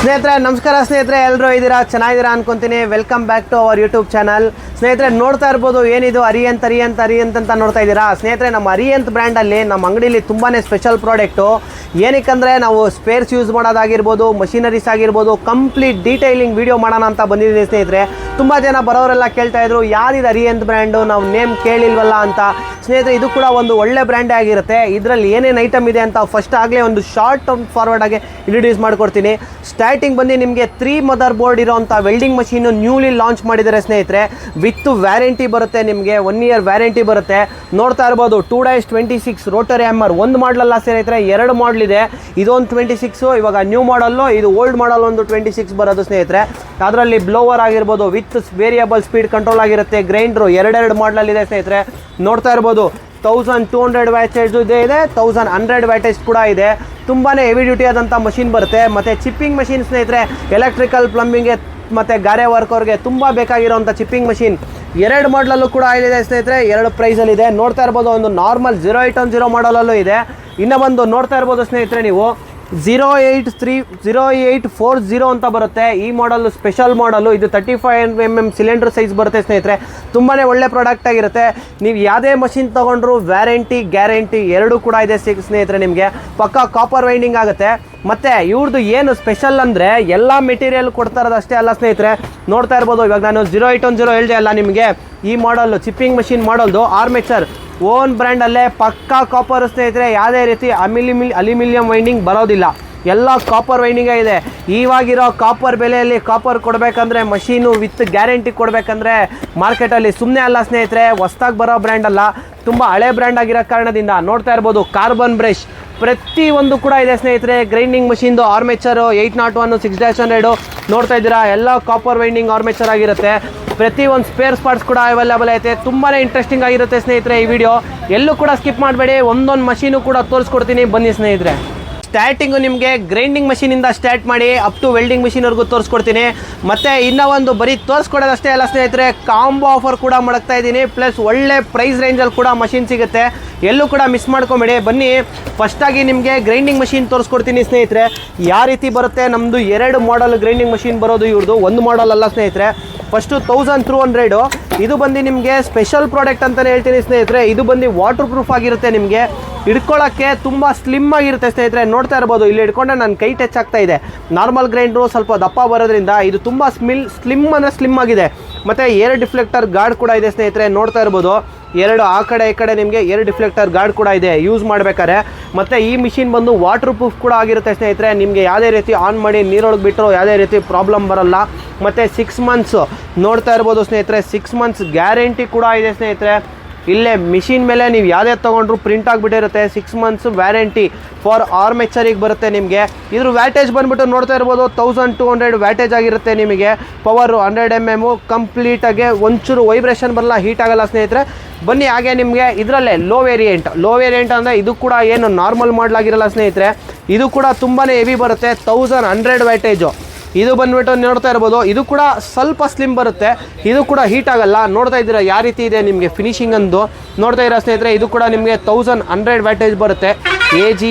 ಸ್ನೇಹಿತರೆ ನಮಸ್ಕಾರ ಸ್ನೇಹಿತರೆ, ಎಲ್ಲರೂ ಇದ್ದೀರಾ, ಚೆನ್ನಾಗಿದ್ದೀರಾ ಅನ್ಕೊಂತೀನಿ. Welcome back to our YouTube channel. ಸ್ನೇಹಿತರೆ ನೋಡ್ತಾ ಇರ್ಬೋದು ಏನಿದು ಅರಿಯಂತ್ ಅಂತ ನೋಡ್ತಾ ಇದ್ದೀರಾ. ಸ್ನೇಹಿತರೆ ನಮ್ಮ ಅರಿಯಂತ್ ಬ್ರ್ಯಾಂಡಲ್ಲಿ ನಮ್ಮ ಅಂಗಡಿಲಿ ತುಂಬಾ ಸ್ಪೆಷಲ್ ಪ್ರಾಡಕ್ಟು. ಏನಕ್ಕಂದರೆ ನಾವು ಸ್ಪೇರ್ಸ್ ಯೂಸ್ ಮಾಡೋದಾಗಿರ್ಬೋದು, ಮಷಿನರೀಸ್ ಆಗಿರ್ಬೋದು, ಕಂಪ್ಲೀಟ್ ಡೀಟೈಲಿಂಗ್ ವೀಡಿಯೋ ಮಾಡೋಣ ಅಂತ ಬಂದಿದ್ದೀನಿ ಸ್ನೇಹಿತರೆ. ತುಂಬ ಜನ ಬರೋರೆಲ್ಲ ಕೇಳ್ತಾಯಿದ್ರು ಯಾರಿದು ಅರಿಯಂತ್ ಬ್ರ್ಯಾಂಡು, ನಾವು ನೇಮ್ ಕೇಳಿಲ್ವಲ್ಲ ಅಂತ. ಸ್ನೇಹಿತರೆ ಇದು ಕೂಡ ಒಂದು ಒಳ್ಳೆ ಬ್ರ್ಯಾಂಡೇ ಆಗಿರುತ್ತೆ. ಇದರಲ್ಲಿ ಏನೇನು ಐಟಮ್ ಇದೆ ಅಂತ ಫಸ್ಟ್ ಆಗಲೇ ಒಂದು ಶಾರ್ಟ್ ಫಾರ್ವರ್ಡ್ ಆಗಿ ಇಂಟ್ರೊಡ್ಯೂಸ್ ಮಾಡ್ಕೊಡ್ತೀನಿ. ಸ್ಟಾರ್ಟಿಂಗ್ ಬಂದು ನಿಮಗೆ 3 ಮದರ್ ಬೋರ್ಡ್ ಇರೋಂಥ ವೆಲ್ಡಿಂಗ್ ಮಷೀನು ನ್ಯೂಲಿ ಲಾಂಚ್ ಮಾಡಿದ್ದಾರೆ ಸ್ನೇಹಿತರೆ. ವಿತ್ ವ್ಯಾರಂಟಿ ಬರುತ್ತೆ, ನಿಮಗೆ 1 ಇಯರ್ ವ್ಯಾರಂಟಿ ಬರುತ್ತೆ. ನೋಡ್ತಾ ಇರ್ಬೋದು 2-26 ರೋಟರಿ ಹ್ಯಾಮರ್. ಒಂದು ಮಾಡಲಲ್ಲ ಸ್ನೇಹಿತರೆ, 2 ಮಾಡಲ್ ಇದೆ. ಇದೊಂದು 26, ಇವಾಗ ನ್ಯೂ ಮಾಡಲ್ಲು, ಇದು ಓಲ್ಡ್ ಮಾಡಲ್ ಒಂದು 26 ಬರೋದು ಸ್ನೇಹಿತರೆ. ಅದರಲ್ಲಿ ಬ್ಲೋವರ್ ಆಗಿರ್ಬೋದು, ವಿತ್ ವೇರಿಯಬಲ್ ಸ್ಪೀಡ್ ಕಂಟ್ರೋಲ್ ಆಗಿರುತ್ತೆ. ಗ್ರೈಂಡ್ರು 2 ಮಾಡಲಲ್ಲಿದೆ ಸ್ನೇಹಿತರೆ. ನೋಡ್ತಾ ಇರ್ಬೋದು 1200 ವ್ಯಾಟೇಜ್ ಇದೆ, 1100 ವ್ಯಾಟೇಜ್ ಕೂಡ ಇದೆ. ತುಂಬಾ ಹೆವಿ ಡ್ಯೂಟಿ ಆದಂಥ ಮಷಿನ್ ಬರುತ್ತೆ. ಮತ್ತು ಚಿಪ್ಪಿಂಗ್ ಮಷಿನ್ ಸ್ನೇಹಿತರೆ, ಎಲೆಕ್ಟ್ರಿಕಲ್ ಪ್ಲಂಬಿಂಗ್ಗೆ ಮತ್ತು ಗಾರೆ ವರ್ಕರ್ಗೆ ತುಂಬ ಬೇಕಾಗಿರೋಂಥ ಚಿಪ್ಪಿಂಗ್ ಮಷಿನ್ 2 ಮಾಡಲಲ್ಲೂ ಕೂಡ ಇದೆ ಸ್ನೇಹಿತರೆ. 2 ಪ್ರೈಸಲ್ಲಿದೆ. ನೋಡ್ತಾ ಇರ್ಬೋದು ಒಂದು ನಾರ್ಮಲ್ 0810 ಮಾಡಲಲ್ಲೂ ಇದೆ. ಇನ್ನೂ ಒಂದು ನೋಡ್ತಾ ಇರ್ಬೋದು ಸ್ನೇಹಿತರೆ ನೀವು 0840 ಅಂತ ಬರುತ್ತೆ. ಈ ಮಾಡಲು ಸ್ಪೆಷಲ್ ಮಾಡಲು, ಇದು 35mm ಸಿಲಿಂಡರ್ ಸೈಜ್ ಬರುತ್ತೆ ಸ್ನೇಹಿತರೆ. ತುಂಬಾ ಒಳ್ಳೆ ಪ್ರಾಡಕ್ಟ್ ಆಗಿರುತ್ತೆ. ನೀವು ಯಾವುದೇ ಮಷಿನ್ ತೊಗೊಂಡ್ರು ವ್ಯಾರಂಟಿ ಗ್ಯಾರಂಟಿ 2 ಕೂಡ ಇದೆ ಸ್ನೇಹಿತರೆ. ನಿಮಗೆ ಪಕ್ಕಾ ಕಾಪರ್ ವೈಂಡಿಂಗ್ ಆಗುತ್ತೆ. ಮತ್ತು ಇವ್ರದ್ದು ಏನು ಸ್ಪೆಷಲ್ ಅಂದರೆ ಎಲ್ಲ ಮೆಟೀರಿಯಲ್ ಕೊಡ್ತಾ ಇರೋದು ಅಷ್ಟೇ ಅಲ್ಲ ಸ್ನೇಹಿತರೆ. ನೋಡ್ತಾ ಇರ್ಬೋದು ಇವಾಗ ನಾನು 0810 ಹೇಳಿದೆ ಅಲ್ಲ ನಿಮಗೆ, ಈ ಮಾಡಲು ಚಿಪ್ಪಿಂಗ್ ಮಷಿನ್ ಮಾಡಲ್ದು ಆರ್ಮೇಚರ್ ಓನ್ ಬ್ರ್ಯಾಂಡಲ್ಲೇ ಪಕ್ಕಾ ಕಾಪರ್ ಸ್ನೇಹಿತರೆ. ಯಾವುದೇ ರೀತಿ ಅಲ್ಯೂಮಿನಿಯಂ ವೈಂಡಿಂಗ್ ಬರೋದಿಲ್ಲ, ಎಲ್ಲ ಕಾಪರ್ ವೈಂಡಿಂಗೇ ಇದೆ. ಇವಾಗಿರೋ ಕಾಪರ್ ಬೆಲೆಯಲ್ಲಿ ಕಾಪರ್ ಕೊಡಬೇಕಂದ್ರೆ, ಮಷೀನು ವಿತ್ ಗ್ಯಾರಂಟಿ ಕೊಡಬೇಕಂದ್ರೆ ಮಾರ್ಕೆಟಲ್ಲಿ ಸುಮ್ಮನೆ ಅಲ್ಲ ಸ್ನೇಹಿತರೆ. ಹೊಸ್ದಾಗಿ ಬರೋ ಬ್ರ್ಯಾಂಡ್ ಅಲ್ಲ, ತುಂಬ ಹಳೆ ಬ್ರ್ಯಾಂಡ್ ಆಗಿರೋ ಕಾರಣದಿಂದ. ನೋಡ್ತಾ ಇರ್ಬೋದು ಕಾರ್ಬನ್ ಬ್ರಷ್ ಪ್ರತಿಯೊಂದು ಕೂಡ ಇದೆ ಸ್ನೇಹಿತರೆ. ಗ್ರೈಂಡಿಂಗ್ ಮಷೀನ್ದು ಆರ್ಮೇಚರು 801 6-100 ನೋಡ್ತಾ ಇದ್ದೀರಾ, ಎಲ್ಲ ಕಾಪರ್ ವೈಂಡಿಂಗ್ ಆರ್ಮೇಚರ್ ಆಗಿರುತ್ತೆ. ಪ್ರತಿಯೊಂದು ಸ್ಪೇರ್ ಪಾರ್ಟ್ಸ್ ಕೂಡ ಅವೈಲೇಬಲ್ ಐತೆ. ತುಂಬಾ ಇಂಟ್ರೆಸ್ಟಿಂಗ್ ಆಗಿರುತ್ತೆ ಸ್ನೇಹಿತರೆ ಈ ವಿಡಿಯೋ. ಎಲ್ಲೂ ಕೂಡ ಸ್ಕಿಪ್ ಮಾಡಬೇಡಿ, ಒಂದೊಂದು ಮಷೀನು ಕೂಡ ತೋರಿಸ್ಕೊಡ್ತೀನಿ, ಬನ್ನಿ ಸ್ನೇಹಿತರೆ. ಸ್ಟಾರ್ಟಿಂಗು ನಿಮಗೆ ಗ್ರೈಂಡಿಂಗ್ ಮಷೀನಿಂದ ಸ್ಟಾರ್ಟ್ ಮಾಡಿ ಅಪ್ ಟು ವೆಲ್ಡಿಂಗ್ ಮಷೀನ್ವರೆಗೂ ತೋರಿಸ್ಕೊಡ್ತೀನಿ. ಮತ್ತು ಇನ್ನೂ ಒಂದು ಬರೀ ತೋರಿಸ್ಕೊಡೋದಷ್ಟೇ ಅಲ್ಲ ಸ್ನೇಹಿತರೆ, ಕಾಂಬೋ ಆಫರ್ ಕೂಡ ಮಾಡ್ತಾ ಇದ್ದೀನಿ. ಪ್ಲಸ್ ಒಳ್ಳೆ ಪ್ರೈಸ್ ರೇಂಜಲ್ಲಿ ಕೂಡ ಮಷೀನ್ ಸಿಗುತ್ತೆ. ಎಲ್ಲೂ ಕೂಡ ಮಿಸ್ ಮಾಡ್ಕೊಂಬೇಡಿ. ಬನ್ನಿ ಫಸ್ಟಾಗಿ ನಿಮಗೆ ಗ್ರೈಂಡಿಂಗ್ ಮಷೀನ್ ತೋರಿಸ್ಕೊಡ್ತೀನಿ ಸ್ನೇಹಿತರೆ. ಯಾವ ರೀತಿ ಬರುತ್ತೆ. ನಮ್ಮದು 2 ಮಾಡಲ್ ಗ್ರೈಂಡಿಂಗ್ ಮಷೀನ್ ಬರೋದು, ಇವ್ರದ್ದು ಒಂದು ಮಾಡಲ್ ಅಲ್ಲ ಸ್ನೇಹಿತರೆ. ಫಸ್ಟು 1200 ಇದು ಬಂದು ನಿಮಗೆ ಸ್ಪೆಷಲ್ ಪ್ರಾಡಕ್ಟ್ ಅಂತಲೇ ಹೇಳ್ತೀನಿ ಸ್ನೇಹಿತರೆ. ಇದು ಬಂದು ವಾಟರ್ ಪ್ರೂಫ್ ಆಗಿರುತ್ತೆ. ನಿಮಗೆ ಹಿಡ್ಕೊಳ್ಳೋಕ್ಕೆ ತುಂಬ ಸ್ಲಿಮ್ ಆಗಿರುತ್ತೆ ಸ್ನೇಹಿತರೆ. ನೋಡ್ತಾ ಇರ್ಬೋದು ಇಲ್ಲಿ ಹಿಡ್ಕೊಂಡೆ ನನ್ನ ಕೈ ಟಚ್ ಆಗ್ತಾ ಇದೆ. ನಾರ್ಮಲ್ ಗ್ರೈಂಡ್ರು ಸ್ವಲ್ಪ ದಪ್ಪ ಬರೋದ್ರಿಂದ ಇದು ತುಂಬ ಸ್ಲಿಮ್ ಅಂದರೆ ಸ್ಲಿಮ್ ಆಗಿದೆ. ಮತ್ತು 2 ಡಿಫ್ಲೆಕ್ಟರ್ ಗಾರ್ಡ್ ಕೂಡ ಇದೆ ಸ್ನೇಹಿತರೆ. ನೋಡ್ತಾ ಇರ್ಬೋದು 2 ಆ ಕಡೆ ಈ ಕಡೆ ನಿಮಗೆ 2 ಡಿಫ್ಲೆಕ್ಟರ್ ಗಾರ್ಡ್ ಕೂಡ ಇದೆ ಯೂಸ್ ಮಾಡಬೇಕಾದ್ರೆ. ಮತ್ತು ಈ ಮಿಷಿನ್ ಬಂದು ವಾಟರ್ ಪ್ರೂಫ್ ಕೂಡ ಆಗಿರುತ್ತೆ ಸ್ನೇಹಿತರೆ. ನಿಮಗೆ ಯಾವುದೇ ರೀತಿ ಆನ್ ಮಾಡಿ ನೀರೊಳಗೆ ಬಿಟ್ಟರು ಯಾವುದೇ ರೀತಿ ಪ್ರಾಬ್ಲಮ್ ಬರೋಲ್ಲ. ಮತ್ತು 6 ಮಂತ್ಸು ನೋಡ್ತಾ ಇರ್ಬೋದು ಸ್ನೇಹಿತರೆ, 6 ಮಂತ್ಸ್ ಗ್ಯಾರಂಟಿ ಕೂಡ ಇದೆ ಸ್ನೇಹಿತರೆ. ಇಲ್ಲೇ ಮಿಷಿನ್ ಮೇಲೆ ನೀವು ಯಾವುದೇ ತೊಗೊಂಡ್ರು ಪ್ರಿಂಟ್ ಆಗಿಬಿಟ್ಟಿರುತ್ತೆ. 6 ಮಂತ್ಸ್ ವ್ಯಾರಂಟಿ ಫಾರ್ ಆರ್ಮೇಚರಿಗೆ ಬರುತ್ತೆ ನಿಮಗೆ. ಇದ್ರ ವ್ಯಾಟೇಜ್ ಬಂದುಬಿಟ್ಟು ನೋಡ್ತಾ ಇರ್ಬೋದು 1200 ವ್ಯಾಟೇಜ್ ಆಗಿರುತ್ತೆ. ನಿಮಗೆ ಪವರು 100 mm ಕಂಪ್ಲೀಟಾಗಿ ಒಂಚೂರು ವೈಬ್ರೇಷನ್ ಬರಲ್ಲ, ಹೀಟ್ ಆಗಲ್ಲ ಸ್ನೇಹಿತರೆ. ಬನ್ನಿ ಹಾಗೆ ನಿಮಗೆ ಇದರಲ್ಲೇ ಲೋ ವೇರಿಯಂಟ್ ಅಂದರೆ ಇದು ಕೂಡ ಏನು ನಾರ್ಮಲ್ ಮಾಡಲಾಗಿರಲ್ಲ ಸ್ನೇಹಿತರೆ. ಇದು ಕೂಡ ತುಂಬಾ ಹೆವಿ ಬರುತ್ತೆ, 1100 ವ್ಯಾಟೇಜು. ಇದು ಬಂದುಬಿಟ್ಟು ನೋಡ್ತಾ ಇರ್ಬೋದು, ಇದು ಕೂಡ ಸ್ವಲ್ಪ ಸ್ಲಿಮ್ ಬರುತ್ತೆ. ಇದು ಕೂಡ ಹೀಟ್ ಆಗಲ್ಲ. ನೋಡ್ತಾ ಇದ್ದೀರಾ ಯಾವ ರೀತಿ ಇದೆ ನಿಮಗೆ ಫಿನಿಶಿಂಗ್ ಅಂದು. ನೋಡ್ತಾ ಇರೋ ಸ್ನೇಹಿತರೆ, ಇದು ಕೂಡ ನಿಮಗೆ 1100 ವ್ಯಾಟೇಜ್ ಬರುತ್ತೆ. AG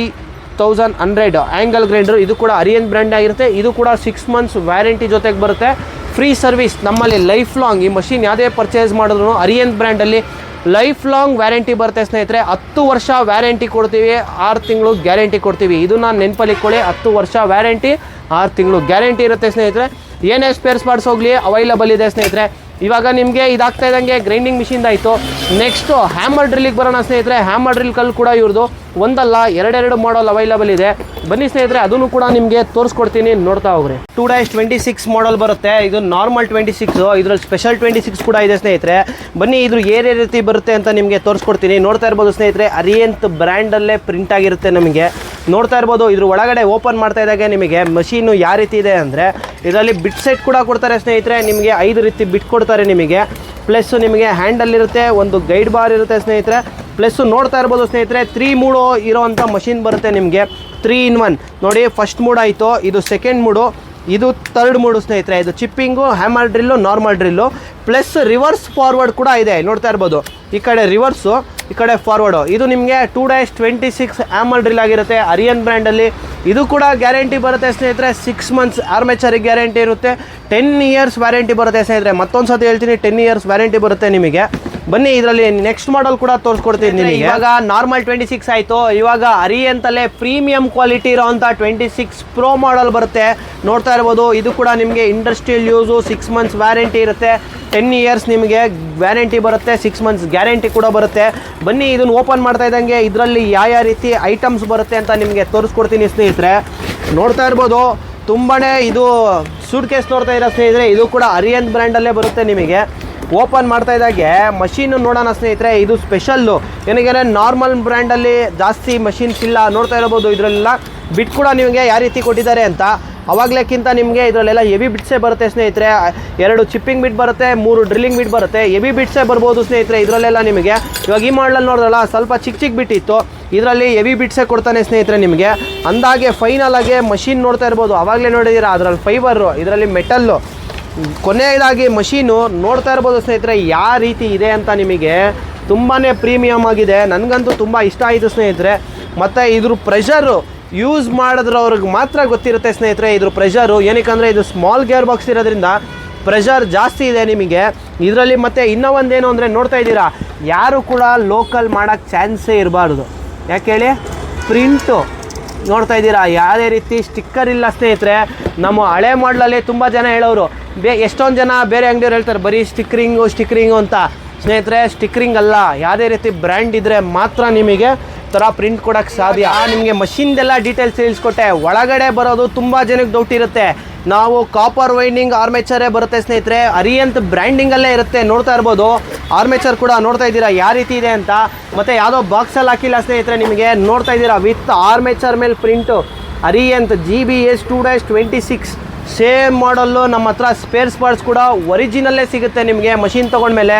1100 angle grinder. ಇದು ಕೂಡ ಅರಿಯಂತ್ ಬ್ರ್ಯಾಂಡ್ ಆಗಿರುತ್ತೆ. ಇದು ಕೂಡ 6 ಮಂತ್ಸ್ ವ್ಯಾರಂಟಿ ಜೊತೆಗೆ ಬರುತ್ತೆ. ಫ್ರೀ ಸರ್ವಿಸ್ ನಮ್ಮಲ್ಲಿ ಲೈಫ್ ಲಾಂಗ್. ಈ ಮಷಿನ್ ಯಾವುದೇ ಪರ್ಚೇಸ್ ಮಾಡಿದ್ರು ಅರಿಯಂತ್ ಬ್ರ್ಯಾಂಡಲ್ಲಿ ಲೈಫ್ ಲಾಂಗ್ ವ್ಯಾರಂಟಿ ಬರುತ್ತೆ ಸ್ನೇಹಿತರೆ. 10 ವರ್ಷ ವ್ಯಾರಂಟಿ ಕೊಡ್ತೀವಿ, 6 ತಿಂಗಳು ಗ್ಯಾರಂಟಿ ಕೊಡ್ತೀವಿ. ಇದನ್ನು ನೆನಪಲ್ಲಿಟ್ಕೊಳ್ಳಿ, 10 ವರ್ಷ ವ್ಯಾರಂಟಿ, 6 ತಿಂಗಳು ಗ್ಯಾರಂಟಿ ಇರುತ್ತೆ ಸ್ನೇಹಿತರೆ. ಏನೇ ಸ್ಪೇರ್ಸ್ ಪಾರ್ಟ್ಸ್ ಹೋಗಲಿ ಅವೈಲಬಲ್ ಇದೆ ಸ್ನೇಹಿತರೆ. ಇವಾಗ ನಿಮಗೆ ಇದಾಗ್ತಾ ಇದ್ದಂಗೆ ಗ್ರೈಂಡಿಂಗ್ ಮಿಷಿನ್ ಆಯಿತು. ನೆಕ್ಸ್ಟು ಹ್ಯಾಮರ್ ಡ್ರಿಲ್ಲಿಗೆ ಬರೋಣ ಸ್ನೇಹಿತರೆ. ಹ್ಯಾಮರ್ ಡ್ರಿಲ್ ಕಲ್ಲು ಕೂಡ ಇವ್ರದ್ದು ಒಂದಲ್ಲ 2 ಮಾಡಲ್ ಅವೈಲಬಲ್ ಇದೆ. ಬನ್ನಿ ಸ್ನೇಹಿತರೆ, ಅದನ್ನು ಕೂಡ ನಿಮಗೆ ತೋರಿಸ್ಕೊಡ್ತೀನಿ, ನೋಡ್ತಾ ಹೋಗ್ರಿ. 2-26 ಮಾಡಲ್ ಬರುತ್ತೆ. ಇದು ನಾರ್ಮಲ್ 26, ಇದ್ರಲ್ಲಿ ಸ್ಪೆಷಲ್ 26 ಕೂಡ ಇದೆ ಸ್ನೇಹಿತರೆ. ಬನ್ನಿ ಇದ್ರ ಏನೇ ರೀತಿ ಬರುತ್ತೆ ಅಂತ ನಿಮಗೆ ತೋರಿಸ್ಕೊಡ್ತೀನಿ. ನೋಡ್ತಾ ಇರ್ಬೋದು ಸ್ನೇಹಿತರೆ, ಅರಿಯಂತ್ ಬ್ರ್ಯಾಂಡಲ್ಲೇ ಪ್ರಿಂಟ್ ಆಗಿರುತ್ತೆ ನಮಗೆ. ನೋಡ್ತಾ ಇರ್ಬೋದು ಇದ್ರ ಒಳಗಡೆ ಓಪನ್ ಮಾಡ್ತಾ ಇದ್ದಾಗ ನಿಮಗೆ ಮಷೀನು ಯಾವ ರೀತಿ ಇದೆ ಅಂದರೆ, ಇದರಲ್ಲಿ ಬಿಟ್ ಸೆಟ್ ಕೂಡ ಕೊಡ್ತಾರೆ ಸ್ನೇಹಿತರೆ. ನಿಮಗೆ 5 ರೀತಿ ಬಿಟ್ ಕೊಡ್ತಾರೆ ನಿಮಗೆ. ಪ್ಲಸ್ಸು ನಿಮಗೆ ಹ್ಯಾಂಡಲ್ ಇರುತ್ತೆ, ಒಂದು ಗೈಡ್ ಬಾರ್ ಇರುತ್ತೆ ಸ್ನೇಹಿತರೆ. ಪ್ಲಸ್ಸು ನೋಡ್ತಾ ಇರ್ಬೋದು ಸ್ನೇಹಿತರೆ, 3 ಮೂಡು ಇರೋವಂಥ ಮಷಿನ್ ಬರುತ್ತೆ ನಿಮಗೆ. 3 in 1 ನೋಡಿ. ಫಸ್ಟ್ ಮೂಡ್ ಆಯಿತು, ಇದು ಸೆಕೆಂಡ್ ಮೂಡು, ಇದು 3rd ಮೂಡು ಸ್ನೇಹಿತರೆ. ಇದು chipping, hammer drill, normal drill, plus reverse forward ಕೂಡ ಇದೆ. ನೋಡ್ತಾ ಇರ್ಬೋದು ಈ ಕಡೆ ರಿವರ್ಸು, ಈ ಕಡೆ ಫಾರ್ವರ್ಡು. ಇದು ನಿಮಗೆ 2-26 ಆಮಲ್ ಡ್ರಿಲ್ ಆಗಿರುತ್ತೆ ಅರಿಯನ್ ಬ್ರ್ಯಾಂಡಲ್ಲಿ. ಇದು ಕೂಡ ಗ್ಯಾರಂಟಿ ಬರುತ್ತೆ ಸ್ನೇಹಿತರೆ. 6 ಮಂತ್ಸ್ ಆರ್ಮೇಚರಿಗೆ ಗ್ಯಾರಂಟಿ ಇರುತ್ತೆ. 10 ಇಯರ್ಸ್ ವ್ಯಾರಂಟಿ ಬರುತ್ತೆ ಸ್ನೇಹಿತರೆ. ಮತ್ತೊಂದು ಸತಿ ಹೇಳ್ತೀನಿ, 10 ಇಯರ್ಸ್ ವ್ಯಾರಂಟಿ ಬರುತ್ತೆ ನಿಮಗೆ. ಬನ್ನಿ, ಇದರಲ್ಲಿ ನೆಕ್ಸ್ಟ್ ಮಾಡಲ್ ಕೂಡ ತೋರಿಸ್ಕೊಡ್ತೀನಿ ನಿಮಗೆ. ಇವಾಗ ನಾರ್ಮಲ್ 26 ಆಯಿತು. ಇವಾಗ ಅರಿಯಂತಲ್ಲೇ ಪ್ರೀಮಿಯಂ ಕ್ವಾಲಿಟಿ ಇರೋವಂಥ 26 ಪ್ರೋ ಮಾಡಲ್ ಬರುತ್ತೆ. ನೋಡ್ತಾ ಇರ್ಬೋದು. ಇದು ಕೂಡ ನಿಮಗೆ ಇಂಡಸ್ಟ್ರಿಯಲ್ ಯೂಸು, 6 ಮಂತ್ಸ್ ವ್ಯಾರಂಟಿ ಇರುತ್ತೆ. 10 ಇಯರ್ಸ್ ನಿಮಗೆ ವ್ಯಾರಂಟಿ ಬರುತ್ತೆ. 6 ಮಂತ್ಸ್ ಗ್ಯಾರಂಟಿ ಕೂಡ ಬರುತ್ತೆ. ಬನ್ನಿ, ಇದನ್ನು ಓಪನ್ ಮಾಡ್ತಾ ಇದ್ದಂಗೆ ಇದರಲ್ಲಿ ಯಾವ ರೀತಿ ಐಟಮ್ಸ್ ಬರುತ್ತೆ ಅಂತ ನಿಮಗೆ ತೋರಿಸ್ಕೊಡ್ತೀನಿ ಸ್ನೇಹಿತರೆ. ನೋಡ್ತಾ ಇರ್ಬೋದು. ತುಂಬಾ ಇದು ಸೂಟ್ ಕೇಸ್ ನೋಡ್ತಾ ಇರೋ ಸ್ನೇಹಿತರೆ. ಇದು ಕೂಡ ಅರಿಯನ್ ಬ್ರ್ಯಾಂಡಲ್ಲೇ ಬರುತ್ತೆ ನಿಮಗೆ. ಓಪನ್ ಮಾಡ್ತಾ ಇದ್ದಾಗೆ ಮಷೀನು ನೋಡೋಣ ಸ್ನೇಹಿತರೆ. ಇದು ಸ್ಪೆಷಲ್ಲು. ಏನಕ್ಕೆ ನಾರ್ಮಲ್ ಬ್ರ್ಯಾಂಡಲ್ಲಿ ಜಾಸ್ತಿ ಮಷೀನ್ಸ್ ಇಲ್ಲ. ನೋಡ್ತಾ ಇರ್ಬೋದು. ಇದರಲ್ಲೆಲ್ಲ ಬಿಟ್ ಕೂಡ ನಿಮಗೆ ಯಾವ ರೀತಿ ಕೊಟ್ಟಿದ್ದಾರೆ ಅಂತ. ಅವಾಗಲೇಕ್ಕಿಂತ ನಿಮಗೆ ಇದರಲ್ಲೆಲ್ಲ ಹೆವಿ ಬಿಟ್ಸೇ ಬರುತ್ತೆ ಸ್ನೇಹಿತರೆ. 2 ಚಿಪ್ಪಿಂಗ್ ಬಿಟ್ ಬರುತ್ತೆ, 3 ಡ್ರಿಲ್ಲಿಂಗ್ ಬಿಟ್ ಬರುತ್ತೆ. ಹೆವಿ ಬಿಟ್ಸೇ ಬರ್ಬೋದು ಸ್ನೇಹಿತರೆ ಇದರಲ್ಲೆಲ್ಲ ನಿಮಗೆ. ಇವಾಗ ಈ ಮಾಡಲಲ್ಲಿ ನೋಡಿದ್ರಲ್ಲ, ಸ್ವಲ್ಪ ಚಿಕ್ಕ ಬಿಟ್ಟಿತ್ತು. ಇದರಲ್ಲಿ ಹೆವಿ ಬಿಟ್ಸೇ ಕೊಡ್ತಾನೆ ಸ್ನೇಹಿತರೆ ನಿಮಗೆ. ಅಂದಾಗೆ ಫೈನಲ್ ಆಗಿ ಮಷೀನ್ ನೋಡ್ತಾ ಇರ್ಬೋದು. ಆವಾಗಲೇ ನೋಡಿದ್ದೀರಾ, ಅದರಲ್ಲಿ ಫೈಬರು, ಇದರಲ್ಲಿ ಮೆಟಲ್ಲು. ಕೊನೆಯದಾಗಿ ಮಷೀನು ನೋಡ್ತಾ ಇರ್ಬೋದು ಸ್ನೇಹಿತರೆ ಯಾವ ರೀತಿ ಇದೆ ಅಂತ. ನಿಮಗೆ ತುಂಬಾ ಪ್ರೀಮಿಯಮ್ ಆಗಿದೆ. ನನಗಂತೂ ತುಂಬ ಇಷ್ಟ ಆಯಿತು ಸ್ನೇಹಿತರೆ. ಮತ್ತು ಇದ್ರ ಪ್ರೆಷರು ಯೂಸ್ ಮಾಡಿದ್ರವ್ರಿಗೆ ಮಾತ್ರ ಗೊತ್ತಿರುತ್ತೆ ಸ್ನೇಹಿತರೆ ಇದ್ರ ಪ್ರೆಷರು. ಏನಕ್ಕೆ ಇದು ಸ್ಮಾಲ್ ಗೇರ್ ಬಾಕ್ಸ್ ಇರೋದ್ರಿಂದ ಪ್ರೆಷರ್ ಜಾಸ್ತಿ ಇದೆ ನಿಮಗೆ ಇದರಲ್ಲಿ. ಮತ್ತು ಇನ್ನೂ ಒಂದೇನು ಅಂದರೆ, ನೋಡ್ತಾ ಇದ್ದೀರಾ, ಯಾರು ಕೂಡ ಲೋಕಲ್ ಮಾಡೋಕ್ಕೆ ಚಾನ್ಸೇ ಇರಬಾರ್ದು. ಯಾಕೆ ಹೇಳಿ, ಪ್ರಿಂಟು ನೋಡ್ತಾ ಇದ್ದೀರಾ ಯಾವುದೇ ರೀತಿ ಸ್ಟಿಕ್ಕರ್ ಇಲ್ಲ ಸ್ನೇಹಿತರೆ. ನಮ್ಮ ಹಳೆ ಮಾಡಲಲ್ಲಿ ತುಂಬ ಜನ ಹೇಳೋರು, ಎಷ್ಟೊಂದು ಜನ ಬೇರೆ ಅಂಗಡಿಯವ್ರು ಹೇಳ್ತಾರೆ ಬರೀ ಸ್ಟಿಕ್ಕರಿಂಗು ಅಂತ. ಸ್ನೇಹಿತರೆ, ಸ್ಟಿಕ್ಕರಿಂಗ್ ಅಲ್ಲ, ಯಾವುದೇ ರೀತಿ ಬ್ರ್ಯಾಂಡ್ ಇದ್ದರೆ ಮಾತ್ರ ನಿಮಗೆ ಥರ ಪ್ರಿಂಟ್ ಕೊಡೋಕ್ಕೆ ಸಾಧ್ಯ. ನಿಮಗೆ ಮಷಿನ್ದೆಲ್ಲ ಡೀಟೇಲ್ಸ್ ತಿಳಿಸ್ಕೊಟ್ಟೆ. ಒಳಗಡೆ ಬರೋದು ತುಂಬ ಜನಕ್ಕೆ ಡೌಟ್ ಇರುತ್ತೆ. ನಾವು ಕಾಪರ್ ವೈಂಡಿಂಗ್ ಆರ್ಮೇಚರೇ ಬರುತ್ತೆ ಸ್ನೇಹಿತರೆ. ಅರಿಯಂತ್ ಬ್ರ್ಯಾಂಡಿಂಗಲ್ಲೇ ಇರುತ್ತೆ. ನೋಡ್ತಾ ಇರ್ಬೋದು. ಆರ್ಮೇಚರ್ ಕೂಡ ನೋಡ್ತಾ ಇದ್ದೀರಾ ಯಾವ ರೀತಿ ಇದೆ ಅಂತ. ಮತ್ತು ಯಾವುದೋ ಬಾಕ್ಸಲ್ಲಿ ಹಾಕಿಲ್ಲ ಸ್ನೇಹಿತರೆ ನಿಮಗೆ. ನೋಡ್ತಾ ಇದ್ದೀರಾ ವಿತ್ ಆರ್ಮೇಚರ್ ಮೇಲೆ ಪ್ರಿಂಟು. ಅರಿಯಂತ್ GBS 2-26 ಸೇಮ್ ಮಾಡಲ್ಲು. ನಮ್ಮ ಹತ್ರ ಸ್ಪೇರ್ಸ್ ಪಾರ್ಟ್ಸ್ ಕೂಡ ಒರಿಜಿನಲ್ಲೇ ಸಿಗುತ್ತೆ ನಿಮಗೆ. ಮಷಿನ್ ತೊಗೊಂಡ್ಮೇಲೆ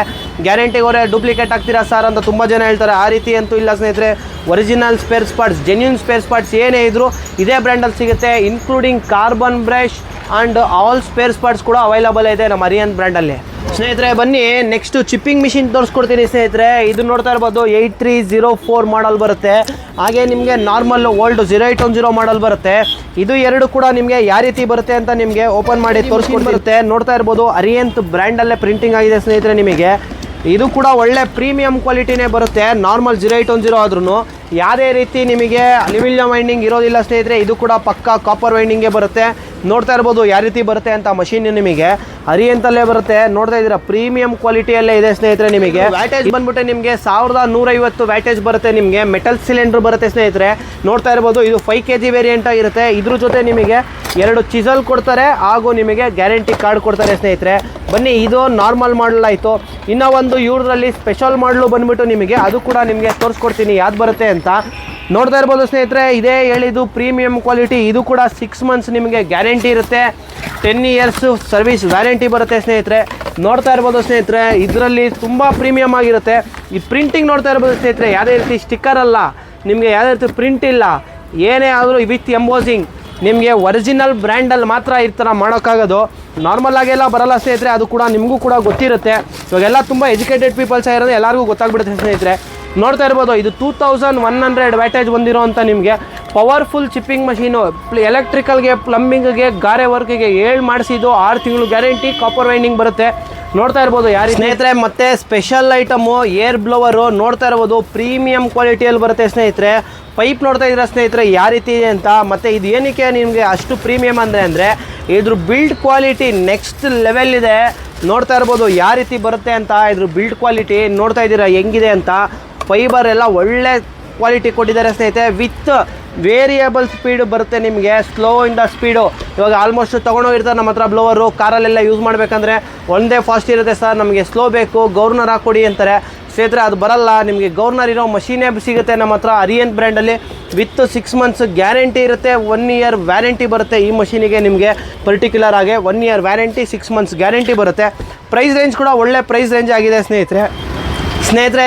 ಗ್ಯಾರಂಟಿಗೋರೆ ಡೂಪ್ಲಿಕೇಟ್ ಆಗ್ತೀರಾ ಸರ್ ಅಂತ ತುಂಬ ಜನ ಹೇಳ್ತಾರೆ. ಆ ರೀತಿ ಅಂತೂ ಇಲ್ಲ ಸ್ನೇಹಿತರೆ. Original spares parts, genuine spares parts ಏನೇ ಇದ್ದರೂ ಇದೇ ಬ್ರ್ಯಾಂಡಲ್ಲಿ ಸಿಗುತ್ತೆ. Including carbon brush and all spares parts ಕೂಡ ಅವೈಲಬಲ್ ಇದೆ ನಮ್ಮ ಅರಿಯನ್ ಬ್ರ್ಯಾಂಡಲ್ಲಿ ಸ್ನೇಹಿತರೆ. ಬನ್ನಿ, ನೆಕ್ಸ್ಟು ಚಿಪ್ಪಿಂಗ್ ಮಿಷಿನ್ ತೋರಿಸ್ಕೊಡ್ತೀನಿ ಸ್ನೇಹಿತರೆ. ಇದು ನೋಡ್ತಾ ಇರ್ಬೋದು 8304 ಮಾಡಲ್ ಬರುತ್ತೆ. ಹಾಗೆ ನಿಮಗೆ ನಾರ್ಮಲ್ ಓಲ್ಡ್ 0810 ಮಾಡಲ್ ಬರುತ್ತೆ. ಇದು ಎರಡು ಕೂಡ ನಿಮಗೆ ಯಾವ ರೀತಿ ಬರುತ್ತೆ ಅಂತ ನಿಮಗೆ ಓಪನ್ ಮಾಡಿ ತೋರಿಸ್ಕೊಡ್ತಿರುತ್ತೆ. ನೋಡ್ತಾ ಇರ್ಬೋದು. ಅರಿಯಂತ್ ಬ್ರ್ಯಾಂಡಲ್ಲೇ ಪ್ರಿಂಟಿಂಗ್ ಆಗಿದೆ ಸ್ನೇಹಿತರೆ ನಿಮಗೆ. ಇದು ಕೂಡ ಒಳ್ಳೆ ಪ್ರೀಮಿಯಂ ಕ್ವಾಲಿಟಿನೇ ಬರುತ್ತೆ. ನಾರ್ಮಲ್ 0810 ಆದ್ರೂ ಯಾವುದೇ ರೀತಿ ನಿಮಗೆ ಅಲ್ಯೂಮಿನಿಯಂ ವೈಂಡಿಂಗ್ ಇರೋದಿಲ್ಲ ಸ್ನೇಹಿತರೆ. ಇದು ಕೂಡ ಪಕ್ಕಾ ಕಾಪರ್ ವೈಂಡಿಂಗೇ ಬರುತ್ತೆ. ನೋಡ್ತಾ ಇರ್ಬೋದು ಯಾವ ರೀತಿ ಬರುತ್ತೆ ಅಂತ. ಮಷೀನ್ ನಿಮಗೆ ಅರಿಯಂತಲ್ಲೇ ಬರುತ್ತೆ. ನೋಡ್ತಾ ಇದ್ದೀರಾ ಪ್ರೀಮಿಯಂ ಕ್ವಾಲಿಟಿಯಲ್ಲೇ ಇದೆ ಸ್ನೇಹಿತರೆ. ನಿಮಗೆ ವ್ಯಾಟೇಜ್ ಬಂದ್ಬಿಟ್ಟು ನಿಮಗೆ 1150 ವ್ಯಾಟೇಜ್ ಬರುತ್ತೆ. ನಿಮಗೆ ಮೆಟಲ್ ಸಿಲಿಂಡರ್ ಬರುತ್ತೆ ಸ್ನೇಹಿತರೆ. ನೋಡ್ತಾ ಇರ್ಬೋದು. ಇದು 5 kg ವೇರಿಯಂಟ್ ಆಗಿರುತ್ತೆ. ಇದ್ರ ಜೊತೆ ನಿಮಗೆ 2 ಚಿಸಲ್ ಕೊಡ್ತಾರೆ, ಹಾಗೂ ನಿಮಗೆ ಗ್ಯಾರಂಟಿ ಕಾರ್ಡ್ ಕೊಡ್ತಾರೆ ಸ್ನೇಹಿತರೆ. ಬನ್ನಿ, ಇದು ನಾರ್ಮಲ್ ಮಾಡಲ್ ಆಯಿತು. ಇನ್ನೂ ಒಂದು ಇವ್ರದ್ರಲ್ಲಿ ಸ್ಪೆಷಲ್ ಮಾಡಲು ಬಂದ್ಬಿಟ್ಟು ನಿಮಗೆ, ಅದು ಕೂಡ ನಿಮಗೆ ತೋರಿಸ್ಕೊಡ್ತೀನಿ ಯಾವ್ದು ಬರುತ್ತೆ ಅಂತ. ನೋಡ್ತಾ ಇರ್ಬೋದು ಸ್ನೇಹಿತರೆ. ಇದೇ ಹೇಳಿದ್ದು ಪ್ರೀಮಿಯಂ ಕ್ವಾಲಿಟಿ. ಇದು ಕೂಡ 6 ಮಂತ್ಸ್ ನಿಮಗೆ ಗ್ಯಾರಂಟಿ ಇರುತ್ತೆ. 10 ಇಯರ್ಸ್ ಸರ್ವಿಸ್ ವ್ಯಾರಂಟಿ ಬರುತ್ತೆ ಸ್ನೇಹಿತರೆ. ನೋಡ್ತಾ ಇರ್ಬೋದು ಸ್ನೇಹಿತರೆ. ಇದರಲ್ಲಿ ತುಂಬ ಪ್ರೀಮಿಯಮ್ ಆಗಿರುತ್ತೆ. ಈ ಪ್ರಿಂಟಿಂಗ್ ನೋಡ್ತಾ ಇರ್ಬೋದು ಸ್ನೇಹಿತರೆ. ಯಾವುದೇ ರೀತಿ ಸ್ಟಿಕ್ಕರ್ ಅಲ್ಲ, ನಿಮಗೆ ಯಾವುದೇ ರೀತಿ ಪ್ರಿಂಟ್ ಇಲ್ಲ. ಏನೇ ಆದರೂ ವಿತ್ ಎಂಬೋಸಿಂಗ್ ನಿಮಗೆ ಒರಿಜಿನಲ್ ಬ್ರ್ಯಾಂಡಲ್ಲಿ ಮಾತ್ರ ಈ ಥರ ಮಾಡೋಕ್ಕಾಗೋದು. ನಾರ್ಮಲ್ ಆಗೆಲ್ಲ ಬರಲ್ಲ ಸ್ನೇಹಿತರೆ. ಅದು ಕೂಡ ನಿಮಗೂ ಕೂಡ ಗೊತ್ತಿರುತ್ತೆ. ಇವಾಗೆಲ್ಲ ತುಂಬ ಎಜುಕೇಟೆಡ್ ಪೀಪಲ್ಸ್ ಆಗಿರೋದು ಎಲ್ಲರಿಗೂ ಗೊತ್ತಾಗ್ಬಿಡುತ್ತೆ ಸ್ನೇಹಿತರೆ. ನೋಡ್ತಾ ಇರ್ಬೋದು. ಇದು 2100 ವ್ಯಾಟೇಜ್ ಬಂದಿರೋ ಅಂತ ನಿಮಗೆ ಪವರ್ಫುಲ್ ಚಿಪ್ಪಿಂಗ್ ಮಷೀನು. ಎಲೆಕ್ಟ್ರಿಕಲ್ಗೆ, ಪ್ಲಂಬಿಂಗ್ಗೆ, ಗಾರೆ ವರ್ಕಿಗೆ 7 ಮಾಡಿಸಿದ್ದು 6 ತಿಂಗಳು ಗ್ಯಾರಂಟಿ. ಕಾಪರ್ ವೈಂಡಿಂಗ್ ಬರುತ್ತೆ. ನೋಡ್ತಾ ಇರ್ಬೋದು ಯಾರು ಸ್ನೇಹಿತರೆ. ಮತ್ತು ಸ್ಪೆಷಲ್ ಐಟಮು ಏರ್ ಬ್ಲೋವರು. ನೋಡ್ತಾ ಇರ್ಬೋದು ಪ್ರೀಮಿಯಂ ಕ್ವಾಲಿಟಿಯಲ್ಲಿ ಬರುತ್ತೆ ಸ್ನೇಹಿತರೆ. ಪೈಪ್ ನೋಡ್ತಾ ಇದ್ದೀರಾ ಸ್ನೇಹಿತರೆ ಯಾವ ರೀತಿ ಇದೆ ಅಂತ. ಮತ್ತು ಇದು ಏನಕ್ಕೆ ನಿಮಗೆ ಅಷ್ಟು ಪ್ರೀಮಿಯಮ್ ಅಂದರೆ ಇದ್ರ ಬಿಲ್ಡ್ ಕ್ವಾಲಿಟಿ ನೆಕ್ಸ್ಟ್ ಲೆವೆಲ್ ಇದೆ. ನೋಡ್ತಾ ಇರ್ಬೋದು ಯಾವ ರೀತಿ ಬರುತ್ತೆ ಅಂತ. ಇದ್ರ ಬಿಲ್ಡ್ ಕ್ವಾಲಿಟಿ ನೋಡ್ತಾ ಇದ್ದೀರಾ ಹೆಂಗಿದೆ ಅಂತ. ಫೈಬರ್ ಎಲ್ಲ ಒಳ್ಳೆ ಕ್ವಾಲಿಟಿ ಕೊಟ್ಟಿದ್ದಾರೆ ಸ್ನೇಹಿತರೆ. ವಿತ್ ವೇರಿಯಬಲ್ ಸ್ಪೀಡ್ ಬರುತ್ತೆ ನಿಮಗೆ. ಸ್ಲೋ ಇಂದ ಸ್ಪೀಡು. ಇವಾಗ ಆಲ್ಮೋಸ್ಟ್ ತೊಗೊಂಡೋಗಿರ್ತಾರೆ ನಮ್ಮ ಹತ್ರ ಬ್ಲೋವರು. ಕಾರಲ್ಲೆಲ್ಲ ಯೂಸ್ ಮಾಡಬೇಕಂದ್ರೆ ಒಂದೇ ಫಾಸ್ಟ್ ಇರುತ್ತೆ ಸರ್, ನಮಗೆ ಸ್ಲೋ ಬೇಕು, ಗವರ್ನರ್ ಹಾಕ್ಕೊಡಿ ಅಂತಾರೆ ಸ್ನೇಹಿತರೆ. ಅದು ಬರಲ್ಲ. ನಿಮಗೆ ಗವರ್ನರ್ ಇರೋ ಮಷೀನೇ ಸಿಗುತ್ತೆ ನಮ್ಮ ಹತ್ರ ಅರಿಯನ್ ಬ್ರ್ಯಾಂಡಲ್ಲಿ. ವಿತ್ 6 ಮಂತ್ಸ್ ಗ್ಯಾರಂಟಿ ಇರುತ್ತೆ. 1 ಇಯರ್ ವ್ಯಾರಂಟಿ ಬರುತ್ತೆ ಈ ಮಷೀನಿಗೆ. ನಿಮಗೆ ಪರ್ಟಿಕ್ಯುಲರ್ ಆಗಿ 1 ಇಯರ್ ವ್ಯಾರಂಟಿ, 6 ಮಂತ್ಸ್ ಗ್ಯಾರಂಟಿ ಬರುತ್ತೆ. ಪ್ರೈಸ್ ರೇಂಜ್ ಕೂಡ ಒಳ್ಳೆ ಪ್ರೈಸ್ ರೇಂಜ್ ಆಗಿದೆ ಸ್ನೇಹಿತರೆ.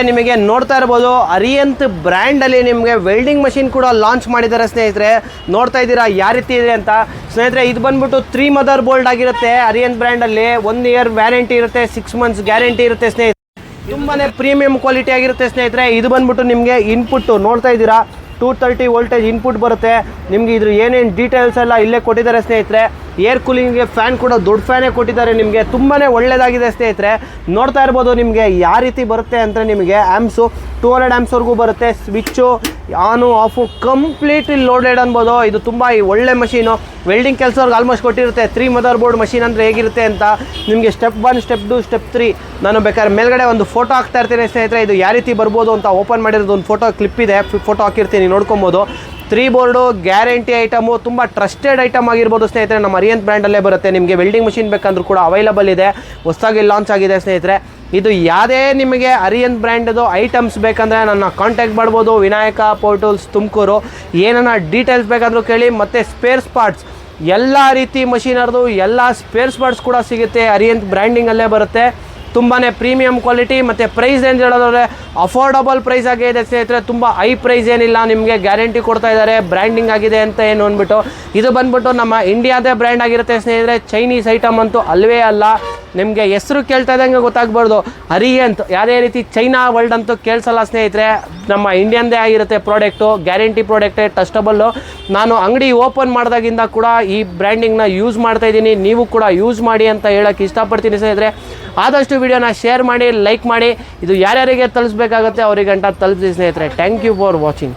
ನಿಮಗೆ ನೋಡ್ತಾ ಇರ್ಬೋದು ಅರಿಯಂತ್ ಬ್ರ್ಯಾಂಡಲ್ಲಿ ನಿಮಗೆ ವೆಲ್ಡಿಂಗ್ ಮಷಿನ್ ಕೂಡ ಲಾಂಚ್ ಮಾಡಿದ್ದಾರೆ ಸ್ನೇಹಿತರೆ. ನೋಡ್ತಾ ಇದ್ದೀರಾ ಯಾವ ರೀತಿ ಇದೆ ಅಂತ ಸ್ನೇಹಿತರೆ. ಇದು ಬಂದ್ಬಿಟ್ಟು 3 ಮದರ್ ಬೋಲ್ಡ್ ಆಗಿರುತ್ತೆ ಅರಿಯಂತ್ ಬ್ರ್ಯಾಂಡಲ್ಲಿ. 1 ಇಯರ್ ವ್ಯಾರಂಟಿ ಇರುತ್ತೆ, 6 ಮಂತ್ಸ್ ಗ್ಯಾರಂಟಿ ಇರುತ್ತೆ ಸ್ನೇಹಿತರೆ. ತುಂಬಾ ಪ್ರೀಮಿಯಂ ಕ್ವಾಲಿಟಿ ಆಗಿರುತ್ತೆ ಸ್ನೇಹಿತರೆ. ಇದು ಬಂದ್ಬಿಟ್ಟು ನಿಮಗೆ ಇನ್ಪುಟ್ಟು ನೋಡ್ತಾ ಇದ್ದೀರಾ, 230 ವೋಲ್ಟೇಜ್ ಇನ್ಪುಟ್ ಬರುತ್ತೆ ನಿಮಗೆ. ಇದ್ರ ಏನೇನು ಡೀಟೇಲ್ಸ್ ಎಲ್ಲ ಇಲ್ಲೇ ಕೊಟ್ಟಿದ್ದಾರೆ ಸ್ನೇಹಿತರೆ. ಏರ್ ಕೂಲಿಂಗ್ಗೆ ಫ್ಯಾನ್ ಕೂಡ ದೊಡ್ಡ ಫ್ಯಾನೇ ಕೊಟ್ಟಿದ್ದಾರೆ ನಿಮಗೆ. ತುಂಬಾ ಒಳ್ಳೆಯದಾಗಿದೆ ಸ್ನೇಹಿತರೆ. ನೋಡ್ತಾ ಇರ್ಬೋದು ನಿಮಗೆ ಯಾವ ರೀತಿ ಬರುತ್ತೆ ಅಂದರೆ ನಿಮಗೆ ಆ್ಯಮ್ಸು 200 ಆ್ಯಮ್ಸ್ವರೆಗೂ ಬರುತ್ತೆ. ಸ್ವಿಚ್ಚು ಆನು ಆಫು ಕಂಪ್ಲೀಟ್ಲಿ ಲೋಡೆಡ್ ಅನ್ಬೋದು. ಇದು ತುಂಬ ಒಳ್ಳೆ ಮಷೀನು. ವೆಲ್ಡಿಂಗ್ ಕೆಲಸವ್ರಿಗೆ ಆಲ್ಮೋಸ್ಟ್ ಕೊಟ್ಟಿರುತ್ತೆ. 3 ಮದರ್ ಬೋರ್ಡ್ ಮಷೀನ್ ಅಂದರೆ ಹೇಗಿರುತ್ತೆ ಅಂತ ನಿಮಗೆ ಸ್ಟೆಪ್ 1, ಸ್ಟೆಪ್ 2, ಸ್ಟೆಪ್ 3 ನಾನು ಬೇಕಾದ್ರೆ ಮೇಲ್ಗಡೆ ಒಂದು ಫೋಟೋ ಹಾಕ್ತಾ ಇರ್ತೀನಿ ಸ್ನೇಹಿತರೆ. ಇದು ಯಾವ ರೀತಿ ಬರ್ಬೋದು ಅಂತ ಓಪನ್ ಮಾಡಿರೋದು ಒಂದು ಫೋಟೋ ಕ್ಲಿಪ್ ಇದೆ, ಫೋಟೋ ಹಾಕಿರ್ತೀನಿ ನೋಡ್ಕೊಬೋದು. 3 ಬೋರ್ಡು ಗ್ಯಾರಂಟಿ ಐಟಮು, ತುಂಬ ಟ್ರಸ್ಟೆಡ್ ಐಟಮ್ ಆಗಿರ್ಬೋದು ಸ್ನೇಹಿತರೆ. ನಮ್ಮ ಅರಿಯಂತ್ ಬ್ರ್ಯಾಂಡಲ್ಲೇ ಬರುತ್ತೆ. ನಿಮಗೆ ವೆಲ್ಡಿಂಗ್ ಮಷೀನ್ ಬೇಕಂದ್ರೂ ಕೂಡ ಅವೈಲಬಲ್ ಇದೆ. ಹೊಸದಾಗಿ ಲಾಂಚ್ ಆಗಿದೆ ಸ್ನೇಹಿತರೆ. ಇದು ಯಾವುದೇ ನಿಮಗೆ ಅರಿಯಂತ್ ಬ್ರ್ಯಾಂಡದು ಐಟಮ್ಸ್ ಬೇಕಂದರೆ ನನ್ನ ಕಾಂಟ್ಯಾಕ್ಟ್ ಮಾಡ್ಬೋದು. ವಿನಾಯಕ ಪೋರ್ಟಲ್ಸ್ ತುಮಕೂರು. ಏನನ್ನ ಡೀಟೇಲ್ಸ್ ಬೇಕಂದ್ರೂ ಕೇಳಿ. ಮತ್ತು ಸ್ಪೇರ್ಸ್ ಪಾರ್ಟ್ಸ್ ಎಲ್ಲ ರೀತಿ ಮಷೀನರ್ದು ಎಲ್ಲ ಸ್ಪೇರ್ಸ್ ಪಾರ್ಟ್ಸ್ ಕೂಡ ಸಿಗುತ್ತೆ. ಅರಿಯಂತ್ ಬ್ರ್ಯಾಂಡಿಂಗಲ್ಲೇ ಬರುತ್ತೆ. ತುಂಬಾ ಪ್ರೀಮಿಯಂ ಕ್ವಾಲಿಟಿ ಮತ್ತು ಪ್ರೈಸ್ ರೇಂಜ್ ಹೇಳೋದಾದ್ರೆ ಅಫೋರ್ಡಬಲ್ ಪ್ರೈಸ್ ಆಗೇ ಇದೆ ಸ್ನೇಹಿತರೆ. ತುಂಬ ಹೈ ಪ್ರೈಸ್ ಏನಿಲ್ಲ, ನಿಮಗೆ ಗ್ಯಾರಂಟಿ ಕೊಡ್ತಾ ಇದ್ದಾರೆ. ಬ್ರ್ಯಾಂಡಿಂಗ್ ಆಗಿದೆ ಅಂತ ಏನು ಅಂದ್ಬಿಟ್ಟು ಇದು ಬಂದ್ಬಿಟ್ಟು ನಮ್ಮ ಇಂಡಿಯಾದೇ ಬ್ರ್ಯಾಂಡ್ ಆಗಿರುತ್ತೆ ಸ್ನೇಹಿತರೆ. ಚೈನೀಸ್ ಐಟಮ್ ಅಂತೂ ಅಲ್ವೇ ಅಲ್ಲ. ನಿಮಗೆ ಹೆಸರು ಕೇಳ್ತಾ ಇದ್ದಂಗೆ ಗೊತ್ತಾಗ್ಬಾರ್ದು. ಅರಿಯಂತ್ ಯಾವುದೇ ರೀತಿ ಚೈನಾ ವರ್ಲ್ಡ್ ಅಂತೂ ಕೇಳಿಸಲ್ಲ ಸ್ನೇಹಿತರೆ. ನಮ್ಮ ಇಂಡಿಯನ್ದೇ ಆಗಿರುತ್ತೆ ಪ್ರಾಡಕ್ಟು. ಗ್ಯಾರಂಟಿ ಪ್ರಾಡಕ್ಟೇ, ಟ್ರಸ್ಟಬಲ್ಲು. ನಾನು ಅಂಗಡಿ ಓಪನ್ ಮಾಡಿದಾಗಿಂದ ಕೂಡ ಈ ಬ್ರ್ಯಾಂಡಿಂಗ್ನ ಯೂಸ್ ಮಾಡ್ತಾಯಿದ್ದೀನಿ. ನೀವು ಕೂಡ ಯೂಸ್ ಮಾಡಿ ಅಂತ ಹೇಳೋಕ್ಕೆ ಇಷ್ಟಪಡ್ತೀನಿ ಸ್ನೇಹಿತರೆ. ಆದಷ್ಟು ವಿಡಿಯೋನ ಶೇರ್ ಮಾಡಿ, ಲೈಕ್ ಮಾಡಿ. ಇದು ಯಾರ್ಯಾರಿಗೆ ತಲುಪಿಸ್ಬೇಕಾಗುತ್ತೆ ಅವರಿಗಂಟ ತಲುಪಿಸಿ ಸ್ನೇಹಿತರೆ. Thank you for watching.